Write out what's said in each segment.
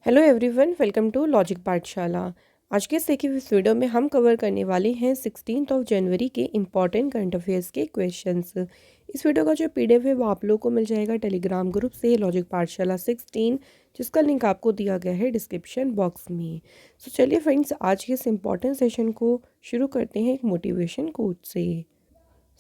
Hello everyone, welcome to logic Pathshala. आज के सीखी इस वीडियो में हम कवर करने वाले हैं 16 जनवरी के इम्पॉर्टेंट करंट अफेयर्स के क्वेश्चंस। इस वीडियो का जो पीडीएफ है वो आप लोगों को मिल जाएगा टेलीग्राम ग्रुप से लॉजिक पाठशाला 16, जिसका लिंक आपको दिया गया है डिस्क्रिप्शन बॉक्स में। सो चलिए फ्रेंड्स, आज के इस इम्पॉर्टेंट सेशन को शुरू करते हैं एक मोटिवेशन कोट से।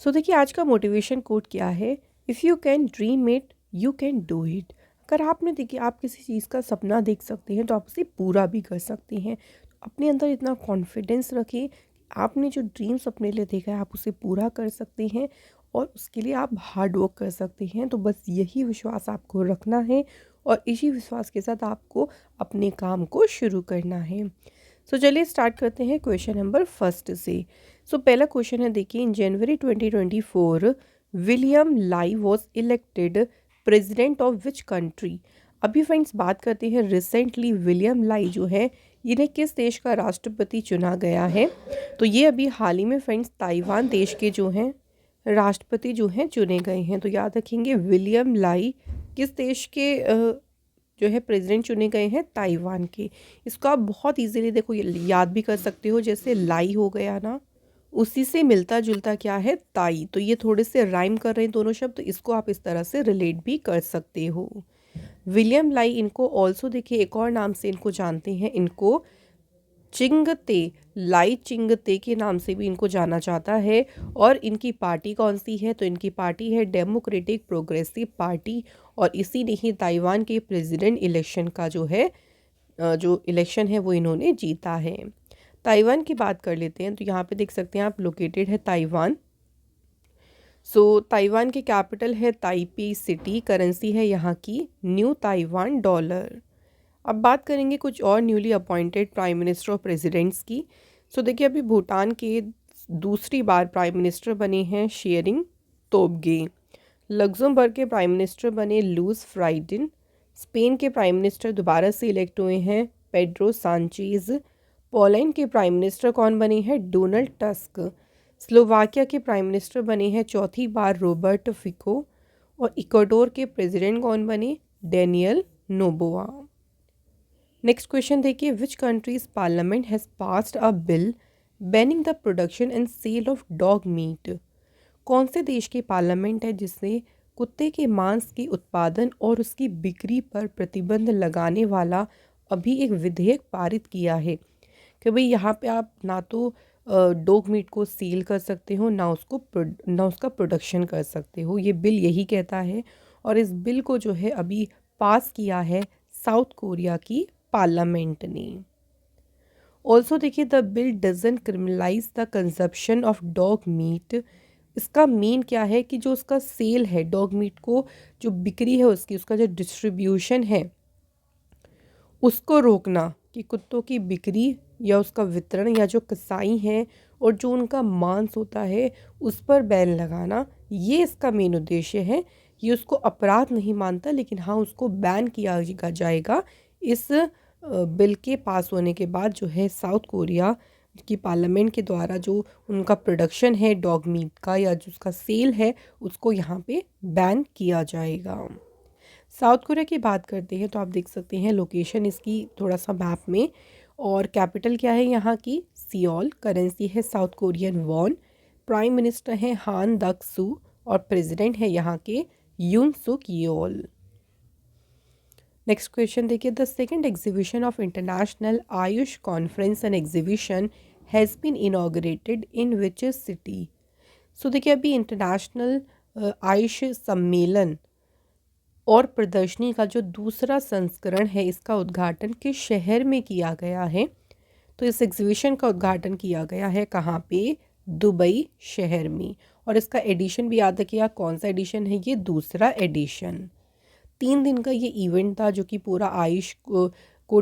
सो देखिए, आज का मोटिवेशन कोट क्या है। If you can dream it you can do it. अगर आपने देखिए आप किसी चीज़ का सपना देख सकते हैं तो आप उसे पूरा भी कर सकते हैं। अपने अंदर इतना कॉन्फिडेंस रखिए, आपने जो ड्रीम्स अपने लिए देखा है आप उसे पूरा कर सकते हैं और उसके लिए आप हार्ड वर्क कर सकते हैं। तो बस यही विश्वास आपको रखना है और इसी विश्वास के साथ आपको अपने काम को शुरू करना है। सो चलिए स्टार्ट करते हैं क्वेश्चन नंबर फर्स्ट से। सो पहला क्वेश्चन है, देखिए, इन जनवरी 2024 William lie was elected president of which country. अभी फ्रेंड्स बात करते हैं रिसेंटली विलियम लाई जो है इन्हें किस देश का राष्ट्रपति चुना गया है। तो ये अभी हाल ही में फ्रेंड्स ताइवान देश के जो हैं राष्ट्रपति जो हैं चुने गए हैं। तो याद रखेंगे विलियम लाई किस देश के जो है प्रेसिडेंट चुने गए हैं, ताइवान के। इसको आप बहुत इजीली देखो याद भी कर सकते हो, जैसे लाई हो गया ना, उसी से मिलता जुलता क्या है, ताई। तो ये थोड़े से राइम कर रहे हैं दोनों शब्द, तो इसको आप इस तरह से रिलेट भी कर सकते हो। विलियम लाई, इनको ऑल्सो देखिए एक और नाम से इनको जानते हैं, इनको चिंगते, लाई चिंगते के नाम से भी इनको जाना जाता है। और इनकी पार्टी कौन सी है, तो इनकी पार्टी है डेमोक्रेटिक प्रोग्रेसिव पार्टी। और इसी ने ही ताइवान के प्रेसिडेंट इलेक्शन का जो है जो इलेक्शन है वो इन्होंने जीता है। ताइवान की बात कर लेते हैं, तो यहाँ पे देख सकते हैं आप, लोकेटेड है ताइवान। सो ताइवान की कैपिटल है ताइपी सिटी, करेंसी है यहाँ की न्यू ताइवान डॉलर। अब बात करेंगे कुछ और न्यूली अपॉइंटेड प्राइम मिनिस्टर और प्रेसिडेंट्स की। सो देखिए, अभी भूटान के दूसरी बार प्राइम मिनिस्टर बने हैं शेरिंग तोब्गे। लग्जमबर्ग के प्राइम मिनिस्टर बने लुइस फ्राइडिन। स्पेन के प्राइम मिनिस्टर दोबारा से इलेक्ट हुए हैं पेड्रो सांचेज। पोलैंड के प्राइम मिनिस्टर कौन बने हैं, डोनाल्ड टस्क। स्लोवाकिया के प्राइम मिनिस्टर बने हैं चौथी बार रॉबर्ट फिको। और इक्वाडोर के प्रेसिडेंट कौन बने, डेनियल नोबोआ। नेक्स्ट क्वेश्चन देखिए, which country's parliament has passed a bill banning the production and sale of dog meat. कौन से देश की पार्लियामेंट है जिसने कुत्ते के मांस के उत्पादन और उसकी बिक्री पर प्रतिबंध लगाने वाला अभी एक विधेयक पारित किया है कि भाई यहाँ पे आप ना तो डॉग मीट को सील कर सकते हो, ना उसका प्रोडक्शन कर सकते हो। ये बिल यही कहता है और इस बिल को जो है अभी पास किया है साउथ कोरिया की पार्लियामेंट ने। ऑल्सो देखिए, the bill doesn't criminalize the consumption of dog meat. इसका मेन क्या है कि जो उसका सेल है, डॉग मीट को जो बिक्री है उसकी, उसका जो डिस्ट्रीब्यूशन है उसको रोकना, कि कुत्तों की बिक्री या उसका वितरण या जो कसाई हैं और जो उनका मांस होता है उस पर बैन लगाना, ये इसका मेन उद्देश्य है। ये उसको अपराध नहीं मानता, लेकिन हाँ उसको बैन किया जाएगा इस बिल के पास होने के बाद जो है साउथ कोरिया की पार्लियामेंट के द्वारा जो उनका प्रोडक्शन है डॉग मीट का या जो उसका सेल है उसको यहाँ पे बैन किया जाएगा। साउथ कोरिया की बात करते हैं तो आप देख सकते हैं लोकेशन इसकी थोड़ा सा मैप में। और कैपिटल क्या है यहाँ की, सियोल। करेंसी है south Korean von. Prime minister है हान दक सू और प्रेसिडेंट है यहाँ के Yoon Suk Yeol. Next question देखिए, the second exhibition of international Ayush conference and exhibition has been inaugurated in which city. So देखिए, अभी इंटरनेशनल आयुष सम्मेलन और प्रदर्शनी का जो दूसरा संस्करण है इसका उद्घाटन किस शहर में किया गया है। तो इस एग्जीबिशन का उद्घाटन किया गया है कहाँ पे, दुबई शहर में। और इसका एडिशन भी याद रखिएगा, कौन सा एडिशन है, ये दूसरा एडिशन। 3 दिन का ये इवेंट था जो कि पूरा आयुष को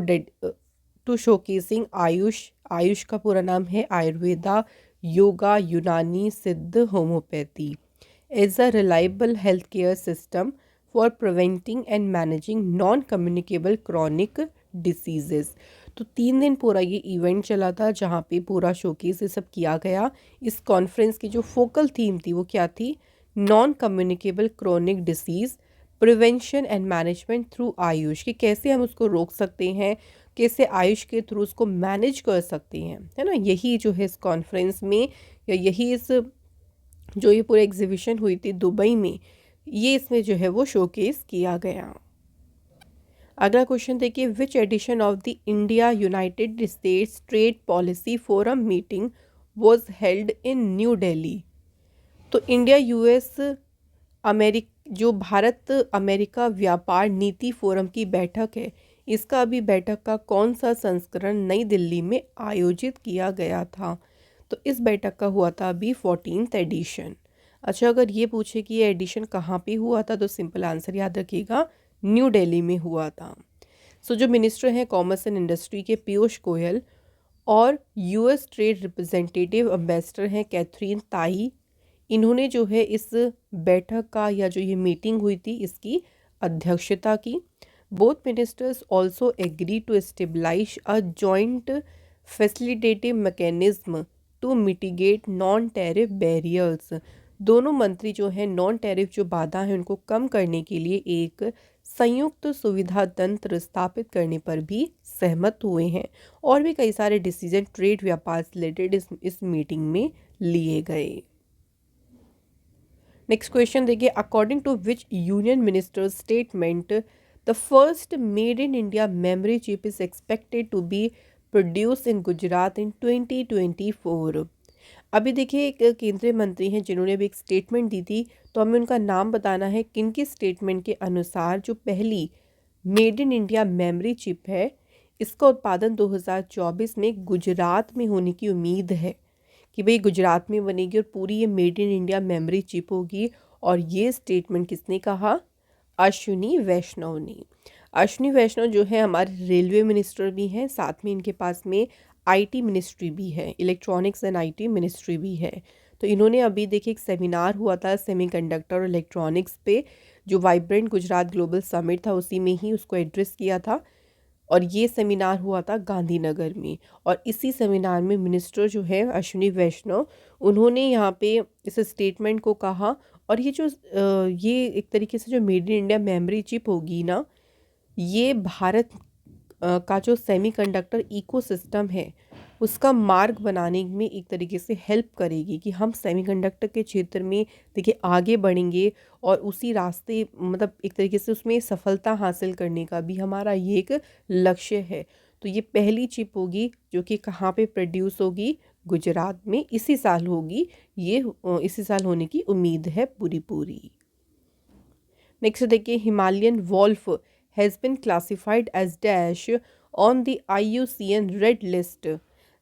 टू शोकेसिंग आयुष का पूरा नाम है Ayurveda, yoga, Unani, Siddha, homeopathy as a reliable health care system for preventing and managing non communicable chronic diseases. तो 3 दिन पूरा ये इवेंट चला था जहाँ पे पूरा शोकेस ये सब किया गया। इस कॉन्फ्रेंस की जो फोकल थीम थी वो क्या थी, non communicable chronic disease prevention and management through Ayush, कि कैसे हम उसको रोक सकते हैं, कैसे आयुष के थ्रू उसको मैनेज कर सकते हैं, है ना। यही जो है इस कॉन्फ्रेंस में, या यही इस जो ये पूरा एग्जीबिशन हुई थी दुबई में, ये इसमें जो है वो शोकेस किया गया। अगला क्वेश्चन देखिए, विच edition of the India United states trade policy forum meeting was held in new Delhi. तो इंडिया यूएस जो भारत अमेरिका व्यापार नीति फोरम की बैठक है, इसका अभी बैठक का कौन सा संस्करण नई दिल्ली में आयोजित किया गया था। तो इस बैठक का हुआ था अभी 14th एडिशन। अच्छा, अगर ये पूछे कि ये एडिशन कहाँ पे हुआ था, तो सिंपल आंसर याद रखिएगा, न्यू दिल्ली में हुआ था। सो जो मिनिस्टर हैं कॉमर्स एंड इंडस्ट्री के पीयूष गोयल, और यूएस ट्रेड रिप्रेजेंटेटिव एम्बेसडर हैं कैथरीन ताई, इन्होंने जो है इस बैठक का, या जो ये मीटिंग हुई थी, इसकी अध्यक्षता की। Both ministers also agree to establish a joint facilitative mechanism to mitigate non tariff barriers. दोनों मंत्री जो हैं नॉन टैरिफ जो बाधा है उनको कम करने के लिए एक संयुक्त सुविधा तंत्र स्थापित करने पर भी सहमत हुए हैं। और भी कई सारे डिसीजन ट्रेड व्यापार से रिलेटेड इस मीटिंग में लिए गए। नेक्स्ट क्वेश्चन देखिए, according to which union minister statement the first made in India memory chip is expected to be produce in Gujarat in 2024। अभी देखिए एक केंद्रीय मंत्री हैं जिन्होंने अभी एक स्टेटमेंट दी थी, तो हमें उनका नाम बताना है। किनकी स्टेटमेंट के अनुसार जो पहली made in India memory chip है, इसका उत्पादन 2024 में गुजरात में होने की उम्मीद है, कि भाई गुजरात में बनेगी और पूरी ये made in India memory chip होगी। और ये स्टेटमेंट किसने कहा? अश्विनी वैष्णव ने। अश्विनी वैष्णव जो है हमारे रेलवे मिनिस्टर भी हैं, साथ में इनके पास में आईटी मिनिस्ट्री भी है, इलेक्ट्रॉनिक्स एंड आईटी मिनिस्ट्री भी है। तो इन्होंने अभी देखिए एक सेमिनार हुआ था सेमीकंडक्टर और इलेक्ट्रॉनिक्स पे, जो वाइब्रेंट गुजरात ग्लोबल समिट था, उसी में ही उसको एड्रेस किया था। और ये सेमिनार हुआ था गांधीनगर में। और इसी सेमिनार में मिनिस्टर जो है अश्विनी वैष्णव, उन्होंने यहाँ पे इस स्टेटमेंट को कहा। और ये जो ये एक तरीके से जो made in India memory chip होगी ना, ये भारत का जो सेमीकंडक्टर इकोसिस्टम है उसका मार्ग बनाने में एक तरीके से हेल्प करेगी, कि हम सेमीकंडक्टर के क्षेत्र में देखिए आगे बढ़ेंगे और उसी रास्ते, मतलब एक तरीके से उसमें सफलता हासिल करने का भी हमारा ये एक लक्ष्य है। तो ये पहली चिप होगी जो कि कहाँ पे प्रोड्यूस होगी? गुजरात में इसी साल होगी। ये इसी साल होने की उम्मीद है पूरी। नेक्स्ट देखिए, Himalayan wolf has been classified as dash on the IUCN red list.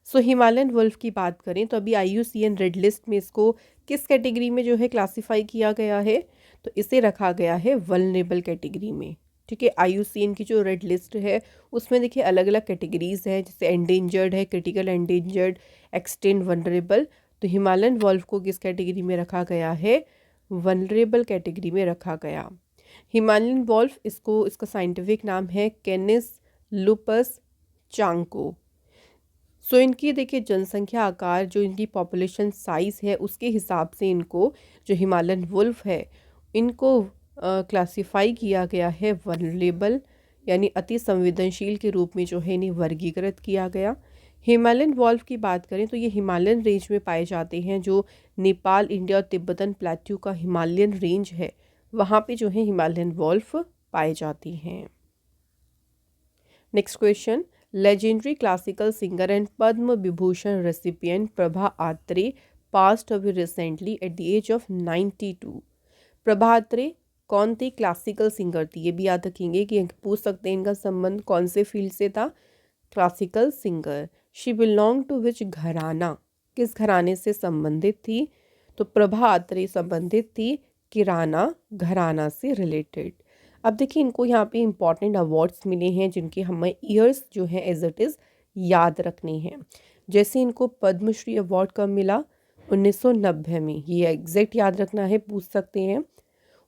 So Himalayan wolf की बात करें तो अभी IUCN रेड लिस्ट में इसको किस कैटेगरी में जो है क्लासिफाई किया गया है? तो इसे रखा गया है वल्नरेबल कैटेगरी में। ठीक है, IUCN की जो रेड लिस्ट है उसमें देखिए अलग अलग कैटेगरीज है, जैसे एंडेंजर्ड है, क्रिटिकल एंडेंजर्ड, एक्सटेंड वनरेबल। तो हिमालयन वॉल्फ को किस कैटेगरी में रखा गया है? वनरेबल कैटेगरी में रखा गया। हिमालयन वॉल्फ, इसका साइंटिफिक नाम है कैनिस लुपस चांको। सो इनकी देखिए जनसंख्या आकार, जो इनकी पॉपुलेशन साइज़ है उसके हिसाब से इनको, जो हिमालयन वुल्फ है, इनको क्लासिफाई किया गया है वनरेबल, यानी अति संवेदनशील के रूप में जो है इन्हें वर्गीकृत किया गया। हिमालयन वॉल्फ की बात करें तो ये हिमालयन रेंज में पाए जाते हैं, जो नेपाल, इंडिया और तिब्बतन प्लेट्यू का हिमालयन रेंज है, वहाँ पे जो है हिमालयन वॉल्फ पाए जाती हैं। Next question, legendary classical singer and Padma Vibhushan recipient Prabha Atre passed away recently at the age of 92। Prabha Atre कौन थी? क्लासिकल सिंगर थी। ये भी याद रखेंगे कि पूछ सकते हैं इनका संबंध कौन से फील्ड से था? Classical singer. She belong to which gharana? किस घराने से संबंधित थी? तो प्रभा अत्रे संबंधित थी किराना घराना से रिलेटेड। अब देखिए इनको यहाँ पे इंपॉर्टेंट अवार्ड्स मिले हैं जिनके हमें ईयर्स जो है एज इट इज़ याद रखने हैं। जैसे इनको पद्मश्री अवार्ड कब मिला? 1990 में, ये एग्जैक्ट याद रखना है, पूछ सकते हैं।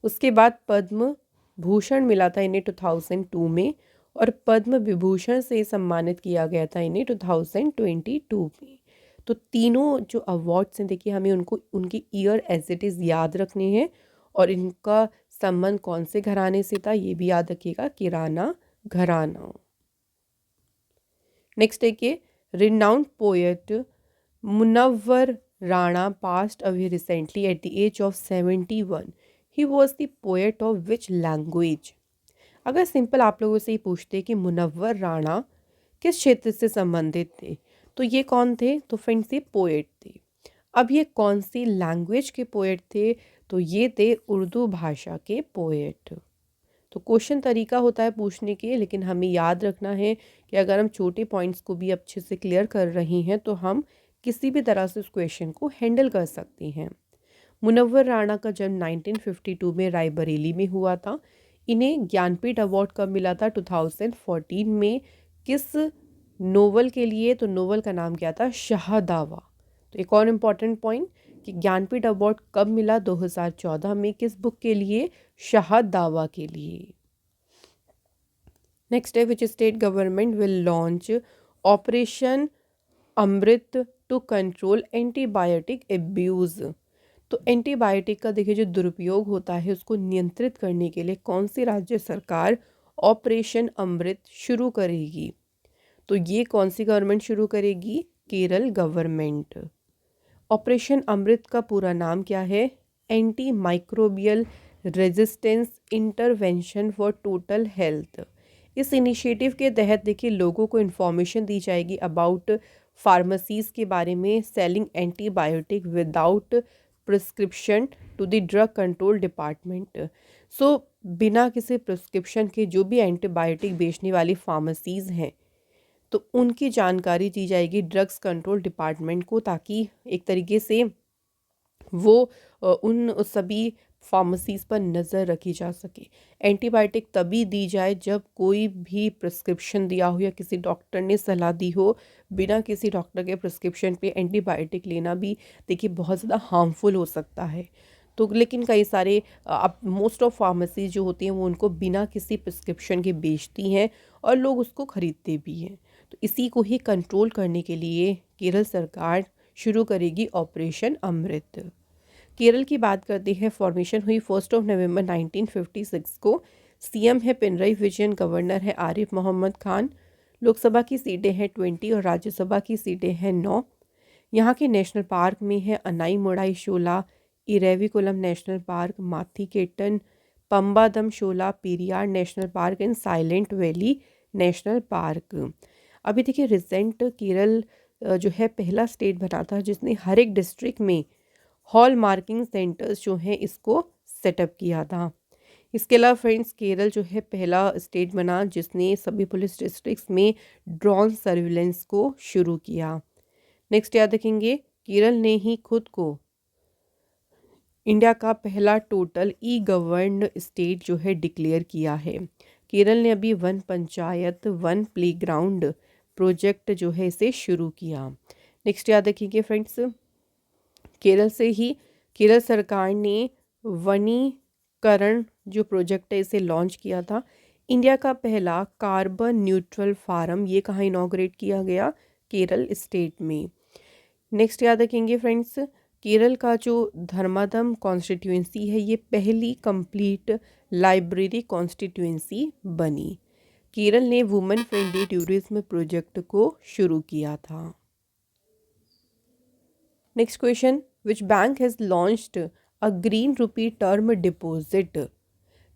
उसके बाद पद्म भूषण मिला था इन्हें 2002 में, और पद्म विभूषण से सम्मानित किया गया था इन्हें 2022 में। तो तीनों जो अवार्ड्स हैं देखिए हमें उनकी ईयर एज इट इज़ याद रखने हैं, और इनका संबंध कौन से घराने से था, ये भी याद रखिएगा, किराना घराना। नेक्स्ट देखिए, renowned poet Munawwar Rana passed away recently at the age of 71. He was the poet of which language? अगर सिंपल आप लोगों से ही पूछते कि मुनव्वर राणा किस क्षेत्र से संबंधित थे, तो ये कौन थे? तो फ्रेंड्स ये पोएट थे। अब ये कौन सी लैंग्वेज के पोएट थे? तो ये थे उर्दू भाषा के पोएट। तो क्वेश्चन तरीका होता है पूछने के, लेकिन हमें याद रखना है कि अगर हम छोटे पॉइंट्स को भी अच्छे से क्लियर कर रहे हैं तो हम किसी भी तरह से उस क्वेश्चन को हैंडल कर सकते हैं। मुनव्वर राणा का जन्म 1952 में रायबरेली में हुआ था। इन्हें ज्ञानपीठ अवार्ड कब मिला था? 2014 में। किस नोवेल के लिए? तो नोवेल का नाम क्या था? शाहदावा। तो एक और इम्पॉर्टेंट पॉइंट कि ज्ञानपीठ अवार्ड कब मिला? 2014 में। किस बुक के लिए? शाहदावा के लिए। नेक्स्ट है, which state government will launch operation Amrit to control antibiotic abuse? तो एंटीबायोटिक का देखिए जो दुरुपयोग होता है उसको नियंत्रित करने के लिए कौन सी राज्य सरकार ऑपरेशन अमृत शुरू करेगी? तो ये कौन सी गवर्नमेंट शुरू करेगी? केरल गवर्नमेंट। ऑपरेशन अमृत का पूरा नाम क्या है? Anti microbial resistance intervention for total health. इस इनिशिएटिव के तहत देखिए लोगों को इन्फॉर्मेशन दी जाएगी अबाउट फार्मेसीज़ के बारे में selling antibiotic without prescription to the drug control department. So बिना किसी प्रिस्क्रिप्शन के जो भी एंटीबायोटिक बेचने वाली फार्मेसीज़ हैं तो उनकी जानकारी दी जाएगी ड्रग्स कंट्रोल डिपार्टमेंट को, ताकि एक तरीके से वो उन सभी फार्मेसीज़ पर नज़र रखी जा सके। एंटीबायोटिक तभी दी जाए जब कोई भी प्रिस्क्रिप्शन दिया हो या किसी डॉक्टर ने सलाह दी हो। बिना किसी डॉक्टर के प्रिस्क्रिप्शन पे एंटीबायोटिक लेना भी देखिए बहुत ज़्यादा हार्मफुल हो सकता है। तो लेकिन कई सारे अब मोस्ट ऑफ फार्मेसी जो होती हैं वो उनको बिना किसी प्रिस्क्रिप्शन के बेचती हैं और लोग उसको ख़रीदते भी हैं। तो इसी को ही कंट्रोल करने के लिए केरल सरकार शुरू करेगी ऑपरेशन अमृत। केरल की बात करते हैं, फॉर्मेशन हुई 1 नवंबर 1956 को। सीएम है पिनरई विजयन, गवर्नर है आरिफ मोहम्मद खान। लोकसभा की सीटें हैं 20 और राज्यसभा की सीटें हैं 9। यहाँ के नेशनल पार्क में है Anamudi Shola, Eravikulam national park, Mathikettan, Pambadum Shola, Periyar national park and silent valley national park. अभी देखिए रिसेंट केरल जो है पहला स्टेट बना था जिसने हर एक डिस्ट्रिक्ट में हॉल मार्किंग सेंटर्स जो हैं इसको सेटअप किया था। इसके अलावा फ्रेंड्स केरल जो है पहला स्टेट बना जिसने सभी पुलिस डिस्ट्रिक्ट्स में ड्रोन सर्विलेंस को शुरू किया। नेक्स्ट याद रखेंगे, केरल ने ही खुद को इंडिया का पहला टोटल ई गवर्न्ड स्टेट जो है डिक्लेयर किया है। केरल ने अभी one panchayat one playground project जो है इसे शुरू किया। नेक्स्ट याद रखिए फ्रेंड्स, केरल से ही केरल सरकार ने वनीकरण जो प्रोजेक्ट है इसे लॉन्च किया था। इंडिया का पहला कार्बन न्यूट्रल फार्म ये कहाँ इनॉग्रेट किया गया? केरल स्टेट में। नेक्स्ट याद रखेंगे फ्रेंड्स, केरल का जो धर्मादम कॉन्स्टिट्यूएंसी है ये पहली कंप्लीट लाइब्रेरी कॉन्स्टिट्यूएंसी बनी। केरल ने वुमेन फ्रेंडली टूरिज्म प्रोजेक्ट को शुरू किया था। Next question, which bank has launched a green rupee term deposit?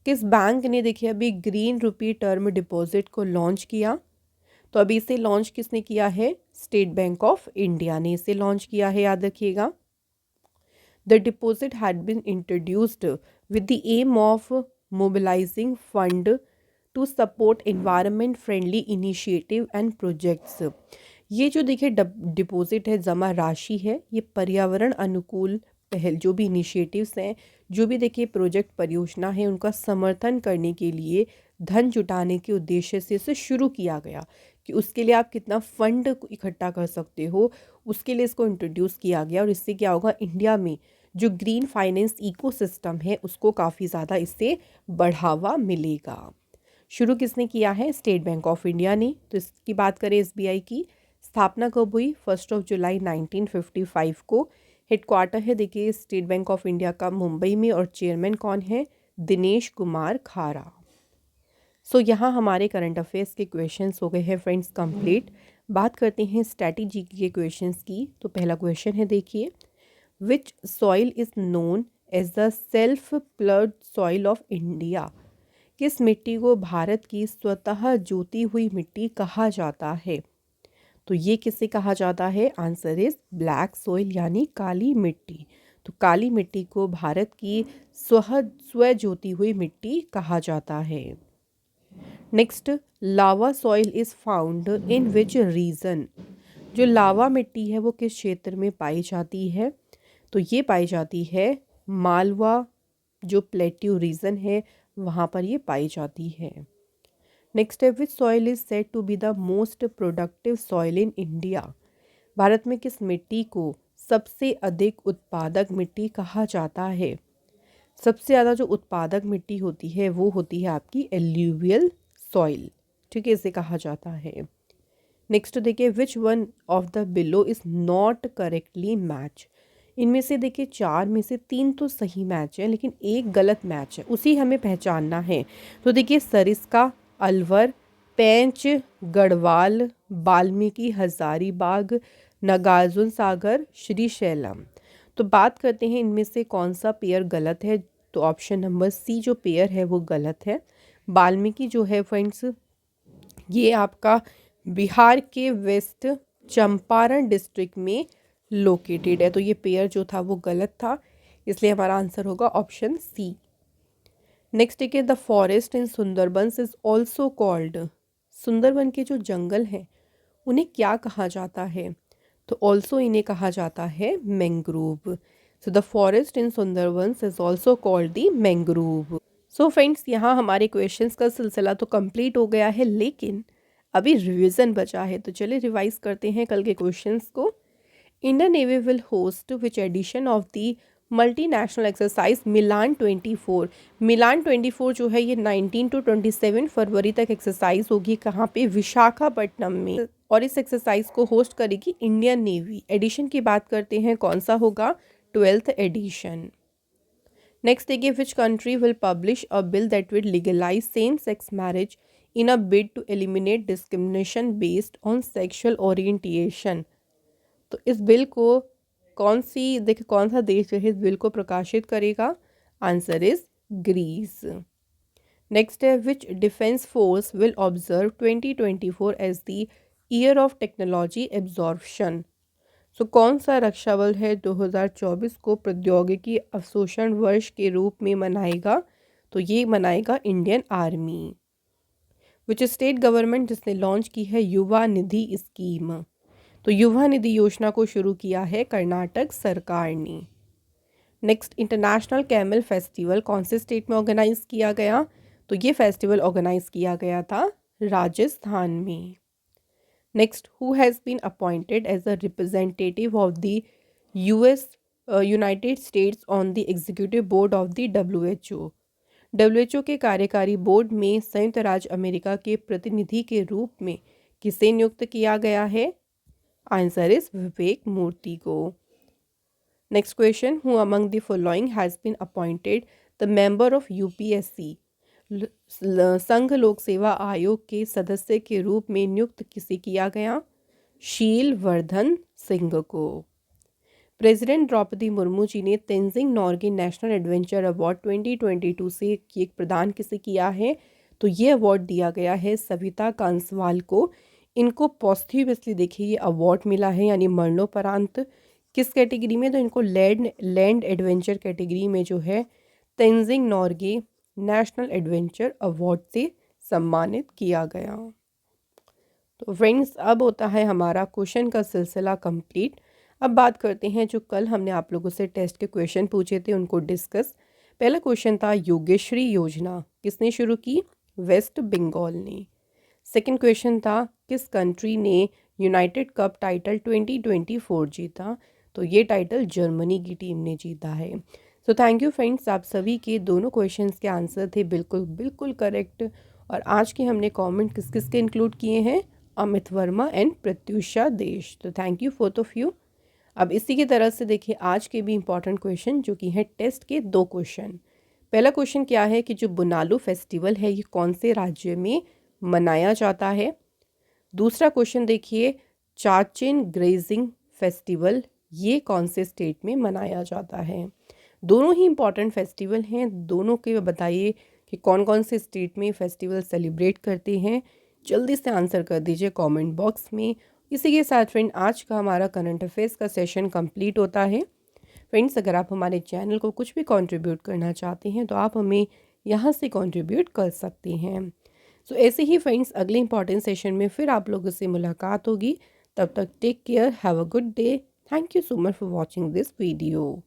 किस बैंक ने देखिए अभी ग्रीन रुपी टर्म डिपॉजिट को लॉन्च किया? तो अभी इसे लॉन्च किसने किया है? स्टेट बैंक ऑफ इंडिया ने इसे लॉन्च किया है, याद रखिएगा। The deposit had been introduced with the aim of mobilizing fund to support environment friendly initiative and projects. ये जो देखिए डिपॉजिट है, जमा राशि है, ये पर्यावरण अनुकूल पहल जो भी इनिशिएटिव्स हैं, जो भी देखिए प्रोजेक्ट परियोजना है उनका समर्थन करने के लिए धन जुटाने के उद्देश्य से इसे शुरू किया गया कि उसके लिए आप कितना फंड इकट्ठा कर सकते हो, उसके लिए इसको इंट्रोड्यूस किया गया। और इससे क्या होगा, इंडिया में जो ग्रीन फाइनेंस इकोसिस्टम है उसको काफ़ी ज़्यादा इससे बढ़ावा मिलेगा। शुरू किसने किया है? स्टेट बैंक ऑफ इंडिया ने। तो इसकी बात करें एसबीआई की, स्थापना कब हुई? 1 जुलाई 1955 को। हेडक्वार्टर है देखिए स्टेट बैंक ऑफ इंडिया का मुंबई में और चेयरमैन कौन है? दिनेश कुमार खारा। सो यहाँ हमारे करंट अफेयर्स के क्वेश्चंस हो गए हैं फ्रेंड्स कंप्लीट। बात करते हैं स्ट्रैटेजी के क्वेश्चंस की। तो पहला क्वेश्चन है, देखिए, which soil is known as the self ploughed soil of India. किस मिट्टी को भारत की स्वतः जोती हुई मिट्टी कहा जाता है? तो ये किसे कहा जाता है? आंसर इज ब्लैक सॉइल यानी काली मिट्टी। तो काली मिट्टी को भारत की स्वजोती हुई मिट्टी कहा जाता है। Next, lava soil is found in which region. जो लावा मिट्टी है वो किस क्षेत्र में पाई जाती है? तो ये पाई जाती है मालवा, जो प्लेट्यू रीजन है वहाँ पर ये पाई जाती है। नेक्स्ट है, which soil is said to be the most productive soil in India. Bharat में किस मिट्टी को सबसे अधिक उत्पादक मिट्टी कहा जाता है? सबसे ज़्यादा जो उत्पादक मिट्टी होती है वो होती है आपकी एल्यूवियल सॉइल, ठीक है, इसे कहा जाता है। नेक्स्ट देखिए, which one of the below is not correctly match. इनमें से देखिए 4 में से 3 तो सही मैच है लेकिन एक गलत मैच है, उसी हमें पहचानना है। तो देखिए, सरिस्का, अलवर, पेंच, गढ़वाल, वाल्मीकि हजारीबाग, नागार्जुन सागर, श्रीशैलम। तो बात करते हैं इनमें से कौन सा पेयर गलत है। तो ऑप्शन नंबर सी जो पेयर है वो गलत है। वाल्मीकि जो है फ्रेंड्स, ये आपका बिहार के वेस्ट चंपारण डिस्ट्रिक्ट में लोकेटेड है। तो ये पेयर जो था वो गलत था, इसलिए हमारा आंसर होगा ऑप्शन सी। नेक्स्ट है, the forest in Sundarbans is also called. Sundarban के जो जंगल हैं उन्हें क्या कहा जाता है? तो ऑल्सो इन्हें कहा जाता है mangrove. So the forest in Sundarbans is also called the mangrove. So friends, यहाँ हमारे क्वेश्चंस का सिलसिला तो कंप्लीट हो गया है लेकिन अभी रिवीजन बचा है, तो चलिए रिवाइज करते हैं कल के क्वेश्चंस को। Indian navy will host which edition of the multinational exercise Milan 24। Milan 24 जो है ये 19 to 27 फरवरी तक एक्सरसाइज होगी। कहाँ पे? विशाखापट्टनम में। और इस एक्सरसाइज को होस्ट करेगी इंडियन नेवी। एडिशन की बात करते हैं, कौन सा होगा? 12th edition. नेक्स्ट देखिए, which country will publish a bill that will legalize same sex marriage in a bid to eliminate discrimination based on sexual orientation. तो इस बिल को कौन सा देश जो है इस बिल को प्रकाशित करेगा? Answer is Greece. नेक्स्ट है, which defence force will observe 2024 as the year of technology absorption. So कौन सा रक्षा बल है 2024 को प्रौद्योगिकी अवशोषण वर्ष के रूप में मनाएगा? तो ये मनाएगा इंडियन आर्मी। विच स्टेट गवर्नमेंट जिसने लॉन्च की है युवा निधि स्कीम। तो युवा निधि योजना को शुरू किया है कर्नाटक सरकार ने। नेक्स्ट, इंटरनेशनल कैमल फेस्टिवल कौन से स्टेट में ऑर्गेनाइज किया गया? तो ये फेस्टिवल ऑर्गेनाइज किया गया था राजस्थान में। Next, who has been appointed as a representative of the US United States on the executive board of the WHO। WHO के कार्यकारी बोर्ड में संयुक्त राज्य अमेरिका के प्रतिनिधि के रूप में किसे नियुक्त किया गया है? आंसर इज विवेक मूर्ति को। Next question, who among the following has been appointed the member of UPSC। संघ लोक सेवा आयोग के सदस्य के रूप में नियुक्त किसे किया गया? शील वर्धन सिंह को। प्रेसिडेंट द्रौपदी मुर्मू जी ने Tenzing Norgay national adventure award 2022 से एक प्रदान किसे किया है? तो ये अवार्ड दिया गया है सविता कांसवाल को। इनको पॉस्ट्यूमसली देखिए ये अवार्ड मिला है, यानी मरणोपरांत। किस कैटेगरी में? तो इनको लैंड एडवेंचर कैटेगरी में जो है Tenzing Norgay national adventure award से सम्मानित किया गया। तो फ्रेंड्स, अब होता है हमारा क्वेश्चन का सिलसिला कंप्लीट। अब बात करते हैं जो कल हमने आप लोगों से टेस्ट के क्वेश्चन पूछे थे उनको डिस्कस। पहला क्वेश्चन था, योगेश्वरी योजना किसने शुरू की? वेस्ट बंगाल ने। सेकंड क्वेश्चन था, किस कंट्री ने यूनाइटेड कप टाइटल 2024 जीता? तो ये टाइटल जर्मनी की टीम ने जीता है। सो थैंक यू फ्रेंड्स, आप सभी के दोनों क्वेश्चंस के आंसर थे बिल्कुल करेक्ट। और आज के हमने कमेंट किस किस के इंक्लूड किए हैं? अमित वर्मा एंड प्रत्युषा देश। तो thank you both of you. अब इसी की तरह से देखिए आज के भी इंपॉर्टेंट क्वेश्चन जो कि हैं टेस्ट के 2 क्वेश्चन। पहला क्वेश्चन क्या है कि जो बुनालू फेस्टिवल है ये कौन से राज्य में मनाया जाता है। दूसरा क्वेश्चन देखिए, चाचिन ग्रेजिंग फेस्टिवल ये कौन से स्टेट में मनाया जाता है। दोनों ही इम्पॉर्टेंट फेस्टिवल हैं, दोनों के बताइए कि कौन कौन से स्टेट में फेस्टिवल सेलिब्रेट करते हैं। जल्दी से आंसर कर दीजिए कमेंट बॉक्स में। इसी के साथ फ्रेंड आज का हमारा करंट अफेयर्स का सेशन कंप्लीट होता है। फ्रेंड्स, अगर आप हमारे चैनल को कुछ भी कंट्रीब्यूट करना चाहते हैं तो आप हमें यहाँ से कंट्रीब्यूट कर सकते हैं। सो ऐसे ही फ्रेंड्स अगले इंपॉर्टेंट सेशन में फिर आप लोगों से मुलाकात होगी। तब तक take care, have a good day. Thank you so much for watching this video.